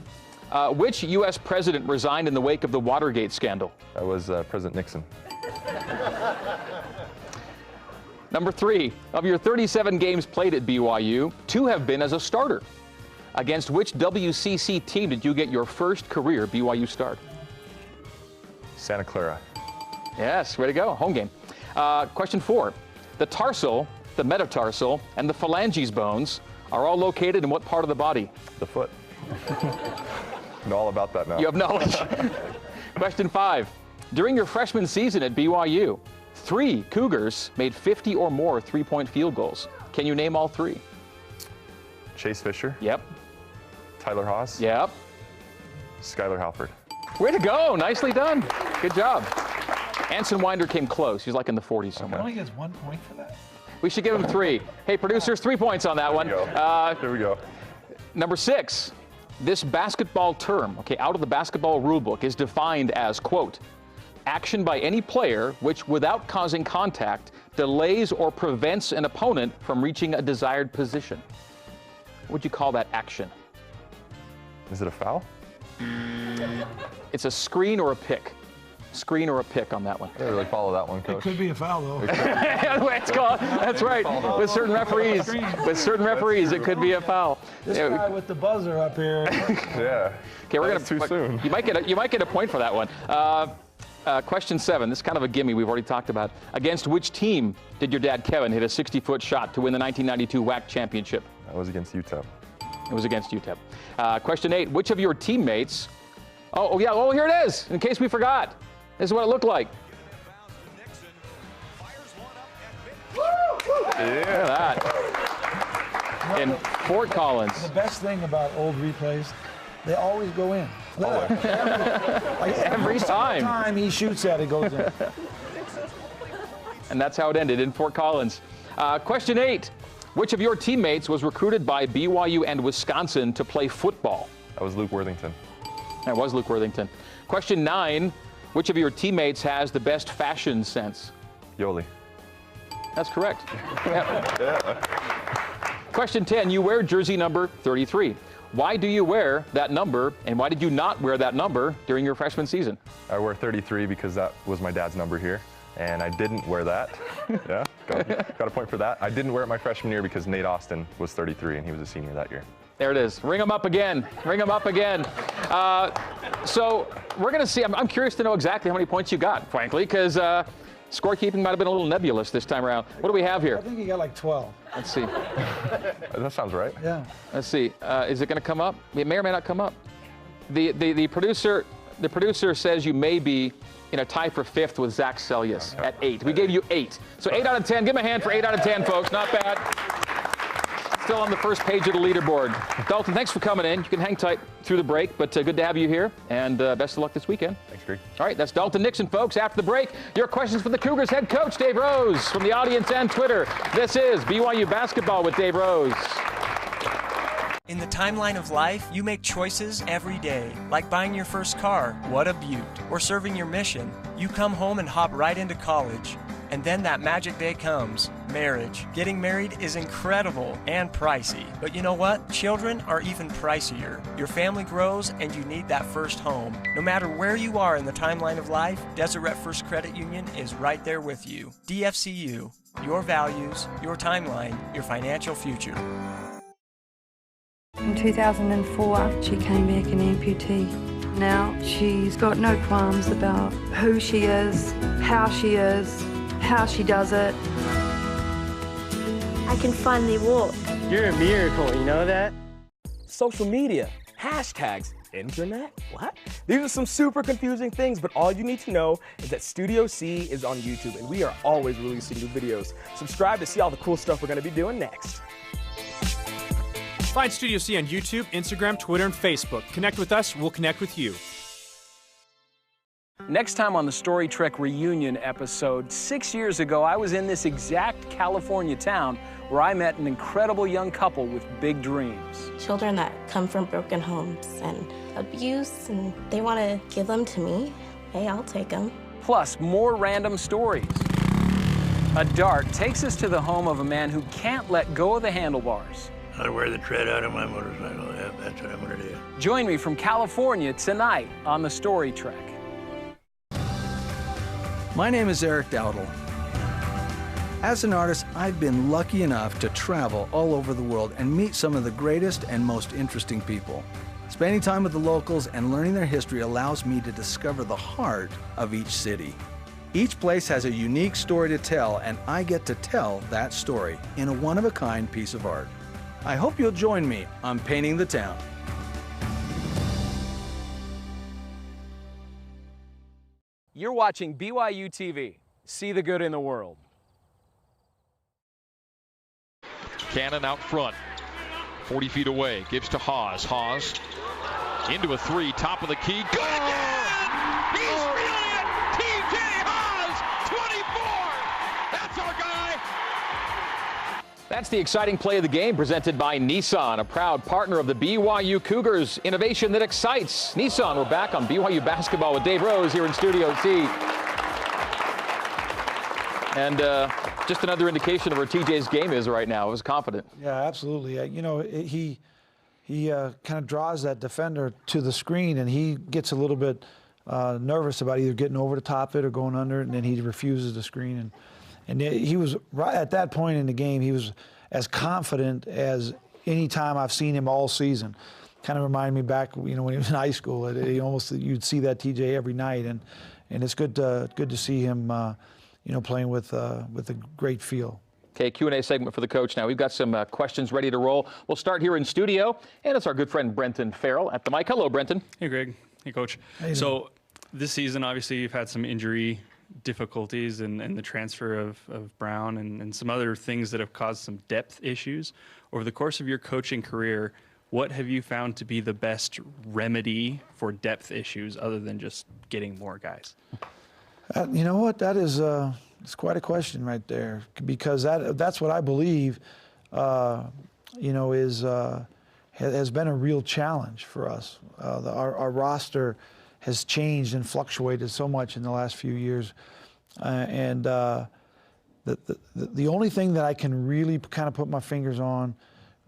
Which U.S. president resigned in the wake of the Watergate scandal? That was President Nixon. Number 3. Of your 37 games played at BYU, 2 have been as a starter. Against which WCC team did you get your first career BYU start? Santa Clara. Yes, way to go. Home game. Question 4. The tarsal, the metatarsal, and the phalanges bones are all located in what part of the body? The foot. Know all about that now. You have knowledge. Question 5. During your freshman season at BYU, 3 Cougars made 50 or more three-point field goals. Can you name all 3? Chase Fisher. Yep. Tyler Haws. Yep. Skylar Halford. Way to go. Nicely done. Good job. Anson Winder came close. He's like in the 40s somewhere. He only gets 1 point for that? We should give him 3. Hey, producers, 3 points on that one. Here we go. Number 6. This basketball term, out of the basketball rulebook, is defined as, quote, action by any player which, without causing contact, delays or prevents an opponent from reaching a desired position. What would you call that action? Is it a foul? It's a screen or a pick. Screen or a pick on that one. I didn't really follow that one, Coach. It could be a foul, though. It's called, that's right. With certain referees, it could be a foul. This guy with the buzzer up here. Yeah. Okay, we're gonna too soon. You might get a point for that one. Question 7. This is kind of a gimme. We've already talked about. Against which team did your dad Kevin hit a 60-foot shot to win the 1992 WAC championship? That was against UTEP. It was against UTEP. Question 8. Which of your teammates? Oh yeah. Oh, here it is. In case we forgot. This is what it looked like. Yeah. Look at that. In Fort Collins. The best thing about old replays, they always go in. Every time. Every time he shoots at it, goes in. And that's how it ended in Fort Collins. Question 8. Which of your teammates was recruited by BYU and Wisconsin to play football? That was Luke Worthington. That was Luke Worthington. Question 9. Which of your teammates has the best fashion sense? Yoli. That's correct. Yeah. Question 10. You wear jersey number 33. Why do you wear that number, and why did you not wear that number during your freshman season? I wear 33 because that was my dad's number here. and I didn't wear that. Yeah, got a point for that. I didn't wear it my freshman year because Nate Austin was 33 and he was a senior that year. There it is. Ring them up again. Ring them up again. So we're going to see. I'm curious to know exactly how many points you got, frankly, because scorekeeping might have been a little nebulous this time around. What do we have here? I think he got like 12. Let's see. That sounds right. Yeah. Let's see. Is it going to come up? It may or may not come up. The producer says you may be in a tie for 5th with Zach Sellius at 8. We gave you 8. So 8 out of 10. Give him a hand for 8 out of 10, folks. Not bad. Still on the first page of the leaderboard. Dalton, thanks for coming in. You can hang tight through the break, but good to have you here, and best of luck this weekend. Thanks, Greg. All right, that's Dalton Nixon, folks. After the break, your questions for the Cougars head coach, Dave Rose, from the audience and Twitter. This is BYU Basketball with Dave Rose. In the timeline of life, you make choices every day, like buying your first car, what a beaut, or serving your mission. You come home and hop right into college. And then that magic day comes, marriage. Getting married is incredible and pricey. But you know what? Children are even pricier. Your family grows and you need that first home. No matter where you are in the timeline of life, Deseret First Credit Union is right there with you. DFCU, your values, your timeline, your financial future. In 2004, she came back an amputee. Now she's got no qualms about who she is, how she does it. I can finally walk. You're a miracle, you know that? Social media, hashtags, internet, what? These are some super confusing things, but all you need to know is that Studio C is on YouTube, and we are always releasing new videos. Subscribe to see all the cool stuff we're going to be doing next. Find Studio C on YouTube, Instagram, Twitter, and Facebook. Connect with us, we'll connect with you. Next time on the Story Trek reunion episode, 6 years ago, I was in this exact California town where I met an incredible young couple with big dreams. Children that come from broken homes and abuse, and they want to give them to me. Hey, I'll take them. Plus, more random stories. A dart takes us to the home of a man who can't let go of the handlebars. How to wear the tread out of my motorcycle. Yeah, that's what I'm going to do. Join me from California tonight on the Story Trek. My name is Eric Dowdle. As an artist, I've been lucky enough to travel all over the world and meet some of the greatest and most interesting people. Spending time with the locals and learning their history allows me to discover the heart of each city. Each place has a unique story to tell, and I get to tell that story in a one-of-a-kind piece of art. I hope you'll join me on Painting the Town. You're watching BYU TV. See the good in the world. Cannon out front, 40 feet away, gives to Haas. Haas into a 3, top of the key. Good again! He's brilliant! TJ Haas, 24! That's our guy! That's the exciting play of the game, presented by Nissan, a proud partner of the BYU Cougars. Innovation that excites. Nissan, we're back on BYU Basketball with Dave Rose here in Studio C. And just another indication of where TJ's game is right now. I was confident. Yeah, absolutely. You know, he kind of draws that defender to the screen, and he gets a little bit nervous about either getting over the top of it or going under it, and then he refuses the screen. And he was right at that point in the game. He was as confident as any time I've seen him all season. Kind of reminded me back, you know, when he was in high school. You'd see that TJ every night, and it's good to see him, you know, playing with a great feel. Okay, Q&A segment for the coach now. We've got some questions ready to roll. We'll start here in studio, and it's our good friend Brenton Farrell at the mic. Hello, Brenton. Hey, Greg. Hey, Coach. So this season, obviously, you've had some injury difficulties and the transfer of Brown and some other things that have caused some depth issues. Over the course of your coaching career, what have you found to be the best remedy for depth issues other than just getting more guys? You know what? That is it's quite a question right there, because that's what I believe, you know, has been a real challenge for us. Our roster has changed and fluctuated so much in the last few years, and the only thing that I can really kind of put my fingers on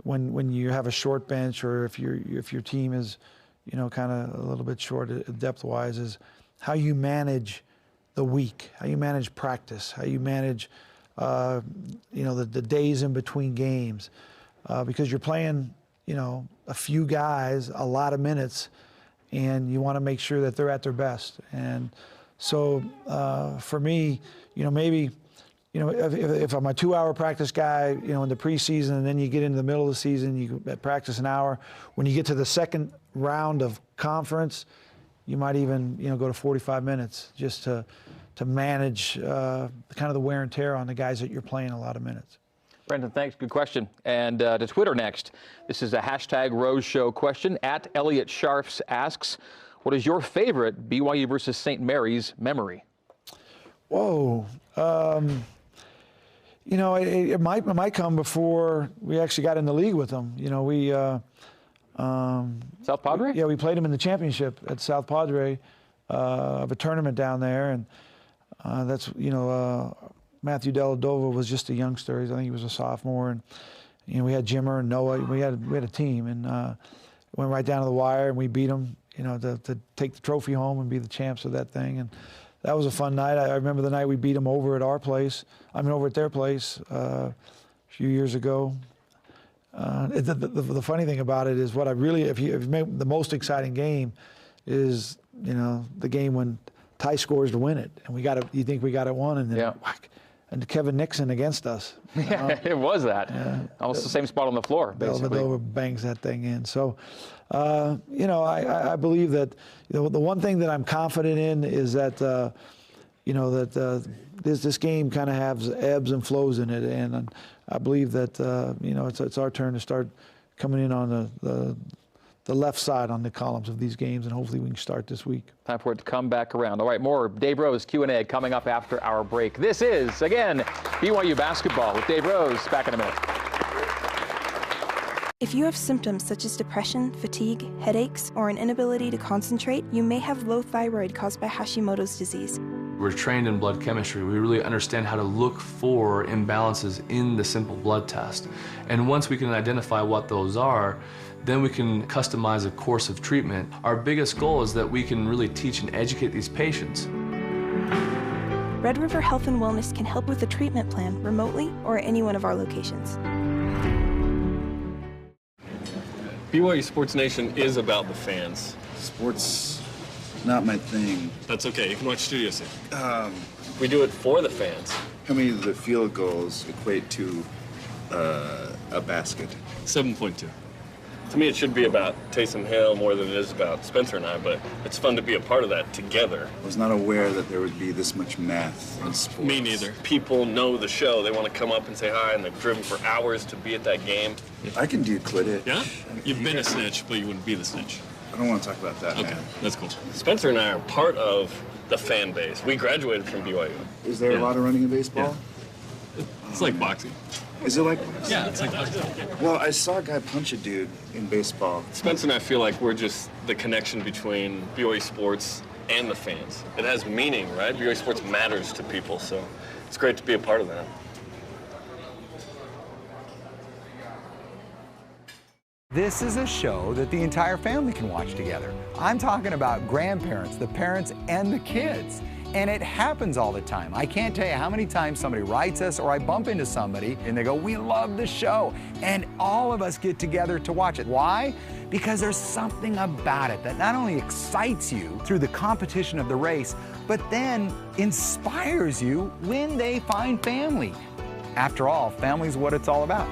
when you have a short bench, or if your team is, you know, kind of a little bit short depth-wise, is how you manage the week, how you manage practice, how you manage, the days in between games, because you're playing, a few guys a lot of minutes, and you want to make sure that they're at their best. And so for me, maybe, if I'm a 2-hour practice guy, in the preseason, and then you get into the middle of the season, you practice an hour. When you get to the second round of conference, you might even, go to 45 minutes just to manage kind of the wear and tear on the guys that you're playing a lot of minutes. Brendan, thanks. Good question. And to Twitter next. This is a hashtag Rose Show question. At Elliot Sharfs asks, what is your favorite BYU versus St. Mary's memory? Whoa. It might come before we actually got in the league with them. South Padre? Yeah, we played them in the championship at South Padre of a tournament down there, and that's Matthew Deladova was just a youngster. I think he was a sophomore, and we had Jimmer and Noah. We had a team, and went right down to the wire, and we beat them. To take the trophy home and be the champs of that thing, and that was a fun night. I remember the night we beat them over at our place. Over at their place a few years ago. The funny thing about it is what I really, if you make the most exciting game, is the game when Ty scores to win it, and you think we got it won, and then whack, and Kevin Nixon against us. Yeah, it was that. Yeah. Almost the same spot on the floor, basically. Deladova bangs that thing in. So, I believe that the one thing that I'm confident in is that this game kind of has ebbs and flows in it, and I believe that it's our turn to start coming in on the left side on the columns of these games, and hopefully we can start this week. Time for it to come back around. All right, more Dave Rose Q&A coming up after our break. This is, again, BYU Basketball with Dave Rose. Back in a minute. If you have symptoms such as depression, fatigue, headaches, or an inability to concentrate, you may have low thyroid caused by Hashimoto's disease. We're trained in blood chemistry. We really understand how to look for imbalances in the simple blood test. And once we can identify what those are, then we can customize a course of treatment. Our biggest goal is that we can really teach and educate these patients. Red River Health and Wellness can help with the treatment plan remotely or at any one of our locations. BYU Sports Nation is about the fans. Sports, not my thing. That's okay. You can watch Studio C. We do it for the fans. How many of the field goals equate to a basket? 7.2. To me, it should be about Taysom Hill more than it is about Spencer and I, but it's fun to be a part of that together. I was not aware that there would be this much math in sports. Me neither. People know the show. They want to come up and say hi, and they've driven for hours to be at that game. I can do Quidditch. Yeah? You've been a snitch, but you wouldn't be the snitch. I don't want to talk about that, okay, man. That's cool. Spencer and I are part of the fan base. We graduated from BYU. Is there a lot of running in baseball? Yeah. It's like boxing. Is it like? Yeah, it's like boxing. Well, I saw a guy punch a dude in baseball. Spencer and I feel like we're just the connection between BYU sports and the fans. It has meaning, right? BYU sports matters to people, so it's great to be a part of that. This is a show that the entire family can watch together. I'm talking about grandparents, the parents, and the kids. And it happens all the time. I can't tell you how many times somebody writes us or I bump into somebody and they go, we love the show. And all of us get together to watch it. Why? Because there's something about it that not only excites you through the competition of the race, but then inspires you when they find family. After all, family's what it's all about.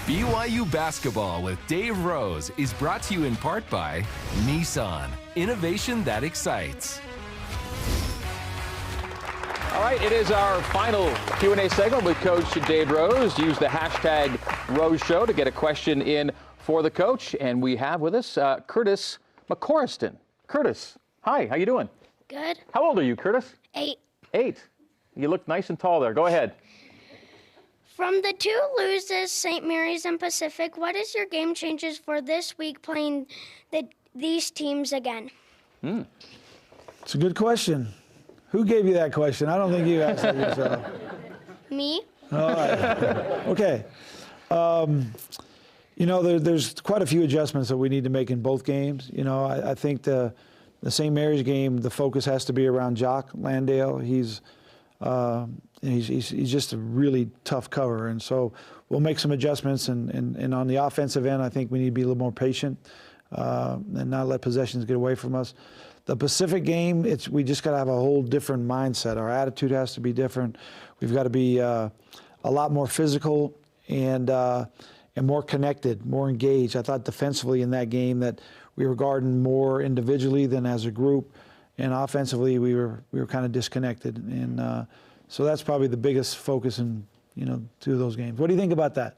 BYU Basketball with Dave Rose is brought to you in part by Nissan, innovation that excites. All right, it is our final Q&A segment with Coach Dave Rose. Use the hashtag Rose Show to get a question in for the coach. And we have with us Curtis McCorriston. Curtis, hi, how you doing? Good. How old are you, Curtis? 8. 8. You look nice and tall there. Go ahead. From the 2 loses, St. Mary's and Pacific, what is your game changes for this week playing these teams again? It's a good question. Who gave you that question? I don't think you asked it yourself. Me. All right. Okay. You know, there's quite a few adjustments that we need to make in both games. You know, I think the St. Mary's game, the focus has to be around Jock Landale. He's just a really tough cover, and so we'll make some adjustments. And on the offensive end, I think we need to be a little more patient and not let possessions get away from us. The Pacific game, we just got to have a whole different mindset. Our attitude has to be different. We've got to be a lot more physical and more connected, more engaged. I thought defensively in that game that we were guarding more individually than as a group, and offensively we were kind of disconnected. And so that's probably the biggest focus in 2 of those games. What do you think about that?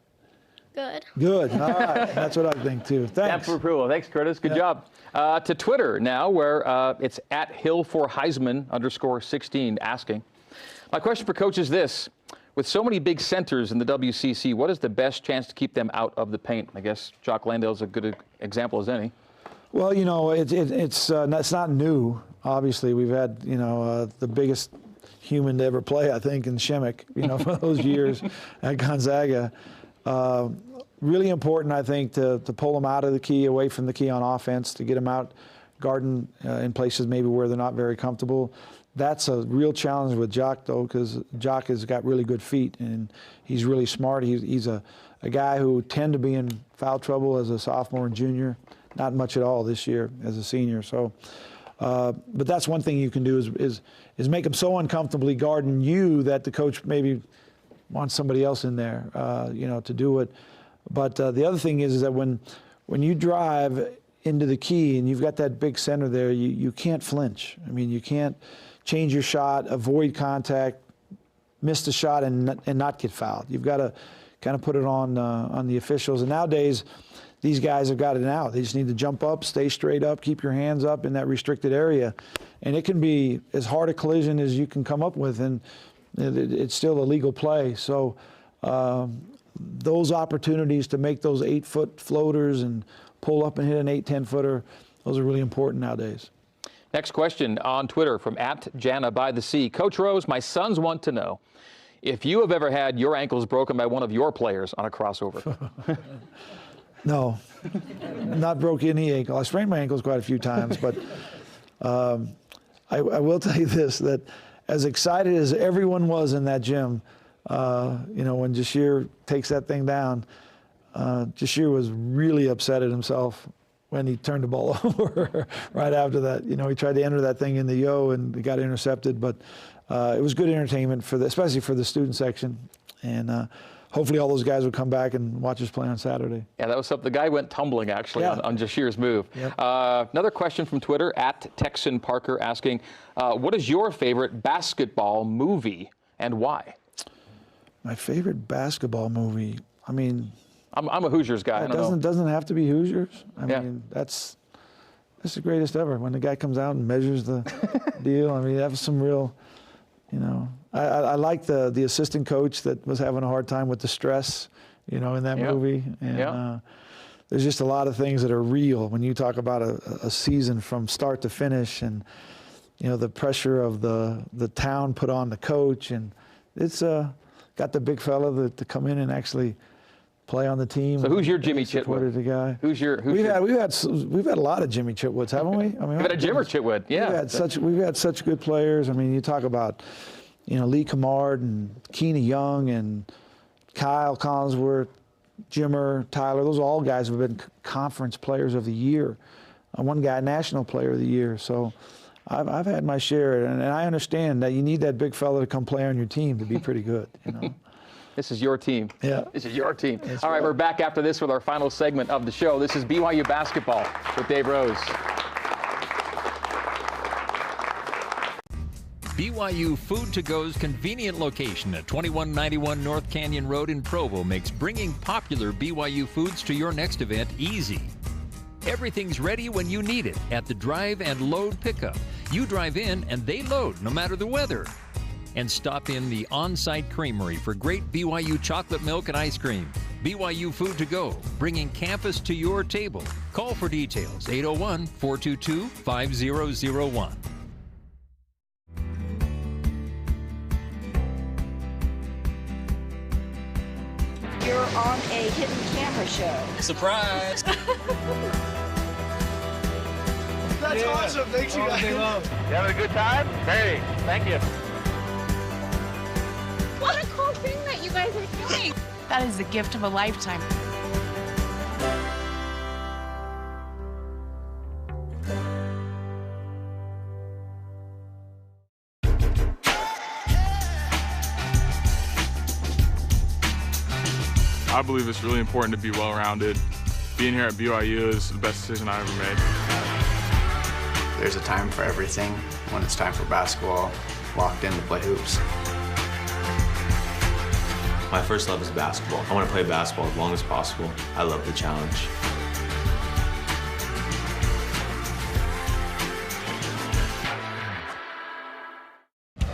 Good. Good. All right. That's what I think too. Thanks. Thanks for approval. Thanks, Curtis. Good job. To Twitter now, where it's at Hill4Heisman_16 asking. My question for Coach is this. With so many big centers in the WCC, what is the best chance to keep them out of the paint? I guess Jock Landale is a good example as any. Well, it's not new. Obviously, we've had the biggest human to ever play, I think, in Shimmick. For those years at Gonzaga. Really important, I think, to pull them out of the key, away from the key on offense, to get them out guarding in places maybe where they're not very comfortable. That's a real challenge with Jock, though, because Jock has got really good feet, and he's really smart. He's a guy who tend to be in foul trouble as a sophomore and junior, not much at all this year as a senior. So, but that's one thing you can do is make him so uncomfortably guarding you that the coach maybe wants somebody else in there, to do it. But the other thing is that when you drive into the key and you've got that big center there, you can't flinch. I mean, you can't change your shot, avoid contact, miss the shot, and not get fouled. You've got to kind of put it on the officials. And nowadays, these guys have got it now. They just need to jump up, stay straight up, keep your hands up in that restricted area. And it can be as hard a collision as you can come up with, and it's still a legal play. So those opportunities to make those 8-foot floaters and pull up and hit an 8-10-footer, those are really important nowadays. Next question on Twitter from @JanaByTheSea. Coach Rose, my sons want to know if you have ever had your ankles broken by one of your players on a crossover. No, not broke any ankle. I sprained my ankles quite a few times, but I will tell you this, that as excited as everyone was in that gym, when Jashir takes that thing down, Jashir was really upset at himself when he turned the ball over right after that. He tried to enter that thing in the yo and it got intercepted, but it was good entertainment especially for the student section. And hopefully all those guys will come back and watch us play on Saturday. Yeah, that was something. The guy went tumbling, actually, on Jashir's move. Yep. Another question from Twitter, @TexanParker, asking, what is your favorite basketball movie and why? My favorite basketball movie, I mean... I'm a Hoosiers guy. It doesn't have to be Hoosiers. I mean, that's the greatest ever. When the guy comes out and measures the deal, I mean, that was some real, I like the assistant coach that was having a hard time with the stress, in that movie. And there's just a lot of things that are real when you talk about a season from start to finish, and the pressure of the town put on the coach, and it's got the big fella to come in and actually play on the team. So who's your Jimmy Chitwood? The guy. We've had a lot of Jimmy Chitwoods, haven't we? I mean, we've had a Jimmer Chitwood. Yeah. We've had such good players. I mean, you talk about Lee Camard and Keena Young and Kyle Collinsworth, Jimmer, Tyler. Those are all guys who have been conference players of the year. One guy, national player of the year. So I've had my share, and I understand that you need that big fella to come play on your team to be pretty good. This is your team. Yeah. This is your team. That's all right, right. We're back after this with our final segment of the show. This is BYU Basketball with Dave Rose. BYU Food to Go's convenient location at 2191 North Canyon Road in Provo makes bringing popular BYU foods to your next event easy. Everything's ready when you need it at the drive and load pickup. You drive in and they load no matter the weather. And stop in the on-site creamery for great BYU chocolate milk and ice cream. BYU Food to Go, bringing campus to your table. Call for details, 801-422-5001. You're on a hidden camera show. Surprise! That's awesome. Thanks, you guys. You having a good time? Hey, thank you. What a cool thing that you guys are doing. That is the gift of a lifetime. I believe it's really important to be well-rounded. Being here at BYU is the best decision I ever made. There's a time for everything. When it's time for basketball, locked in to play hoops. My first love is basketball. I want to play basketball as long as possible. I love the challenge.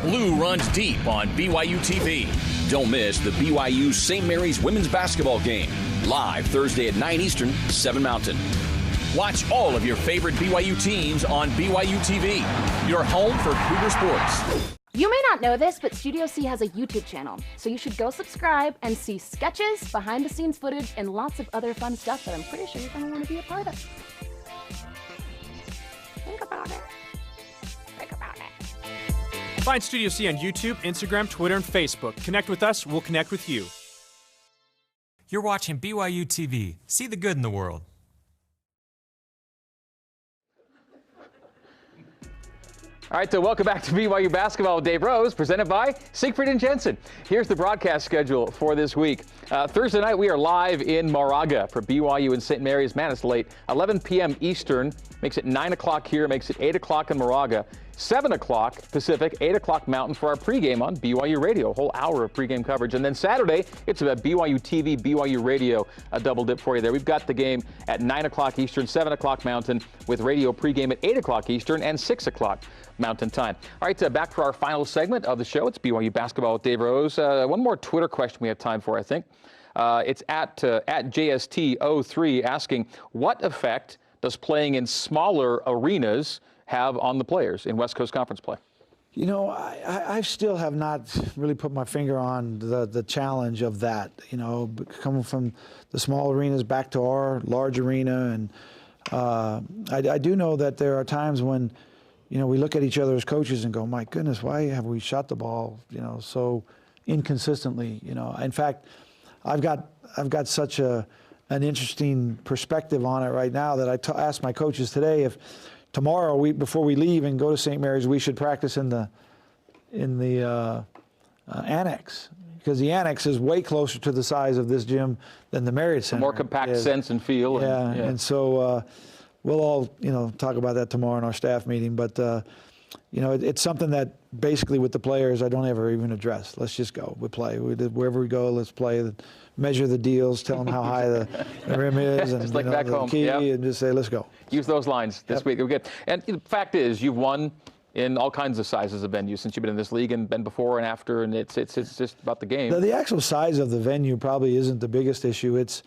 Blue runs deep on BYU TV. Don't miss the BYU St. Mary's women's basketball game. Live Thursday at 9 Eastern, 7 Mountain. Watch all of your favorite BYU teams on BYU TV, your home for Cougar sports. You may not know this, but Studio C has a YouTube channel, so you should go subscribe and see sketches, behind-the-scenes footage, and lots of other fun stuff that I'm pretty sure you're going to want to be a part of. Think about it. Think about it. Find Studio C on YouTube, Instagram, Twitter, and Facebook. Connect with us, we'll connect with you. You're watching BYU TV. See the good in the world. All right, so welcome back to BYU Basketball with Dave Rose, presented by Siegfried Jensen. Here's the broadcast schedule for this week. Thursday night, we are live in Moraga for BYU and St. Mary's. Man, it's late. 11 p.m. Eastern, makes it 9 o'clock here, makes it 8 o'clock in Moraga. 7 o'clock Pacific, 8 o'clock Mountain for our pregame on BYU Radio. A whole hour of pregame coverage. And then Saturday, it's about BYU TV, BYU Radio, a double dip for you there. We've got the game at 9 o'clock Eastern, 7 o'clock Mountain, with radio pregame at 8 o'clock Eastern and 6 o'clock Mountain Time. All right, back for our final segment of the show. It's BYU Basketball with Dave Rose. One more Twitter question we have time for, I think. It's at JST03 asking, what effect does playing in smaller arenas have on the players in West Coast Conference play? You know, I still have not really put my finger on the challenge of that, you know, coming from the small arenas back to our large arena. And I do know that there are times when, you know, we look at each other as coaches and go, my goodness, why have we shot the ball, you know, so inconsistently, you know. In fact, I've got such an interesting perspective on it right now that I asked my coaches today if tomorrow, before we leave and go to St. Mary's, we should practice in the annex, because the annex is way closer to the size of this gym than the Marriott Center. More compact sense and feel. Yeah, and so we'll all, you know, talk about that tomorrow in our staff meeting. But you know, it's something that basically with the players I don't ever even address. Let's just go. We play. Wherever we go, let's play. Measure the deals. Tell them how high the rim is, and just like you know, back the home. key, Yep. and just say, let's go. Use those lines this week. We're good. And the fact is, you've won in all kinds of sizes of venues since you've been in this league, and been before and after, and it's just about the game. The actual size of the venue probably isn't the biggest issue. It's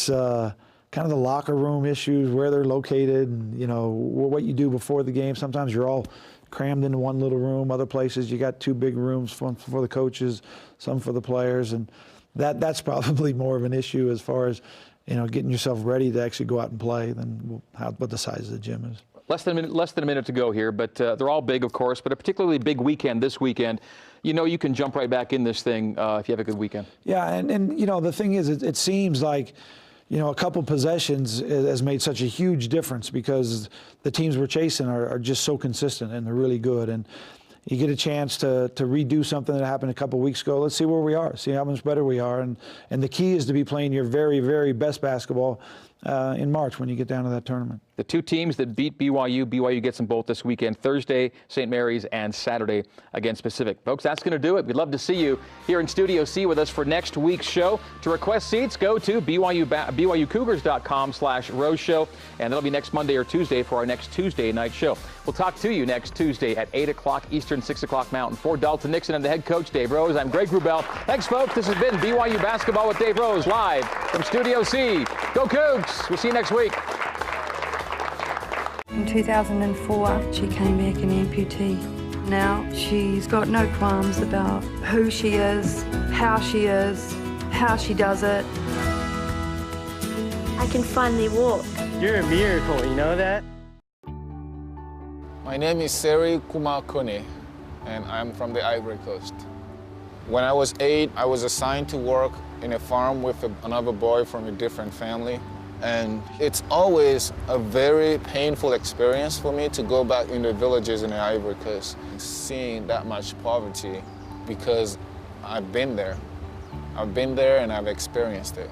kind of the locker room issues, where they're located, and you know what you do before the game. Sometimes you're all crammed into one little room. Other places you got two big rooms, one for the coaches, some for the players, and that's probably more of an issue as far as, you know, getting yourself ready to actually go out and play than what the size of the gym is. Less than a minute to go here, but they're all big, of course, but a particularly big weekend this weekend. You know, you can jump right back in this thing if you have a good weekend. Yeah, and you know, the thing is, it seems like, you know, a couple possessions has made such a huge difference because the teams we're chasing are just so consistent and they're really good. And you get a chance to redo something that happened a couple weeks ago. Let's see where we are, see how much better we are. And the key is to be playing your very, very best basketball in March when you get down to that tournament. The two teams that beat BYU gets them both this weekend, Thursday, St. Mary's, and Saturday against Pacific. Folks, that's going to do it. We'd love to see you here in Studio C with us for next week's show. To request seats, go to BYUCougars.com/Rose Show, and that'll be next Monday or Tuesday for our next Tuesday night show. We'll talk to you next Tuesday at 8 o'clock Eastern, 6 o'clock Mountain. For Dalton Nixon and the head coach, Dave Rose, I'm Greg Wrubell. Thanks, folks. This has been BYU Basketball with Dave Rose, live from Studio C. Go Cougs! We'll see you next week. In 2004, she came back an amputee. Now she's got no qualms about who she is, how she does it. can finally walk. You're a miracle, you know that? My name is Seri Kumakone, and I'm from the Ivory Coast. When I was 8, I was assigned to work in a farm with another boy from a different family. And it's always a very painful experience for me to go back in the villages in the Ivory Coast, seeing that much poverty, because I've been there. I've been there and I've experienced it.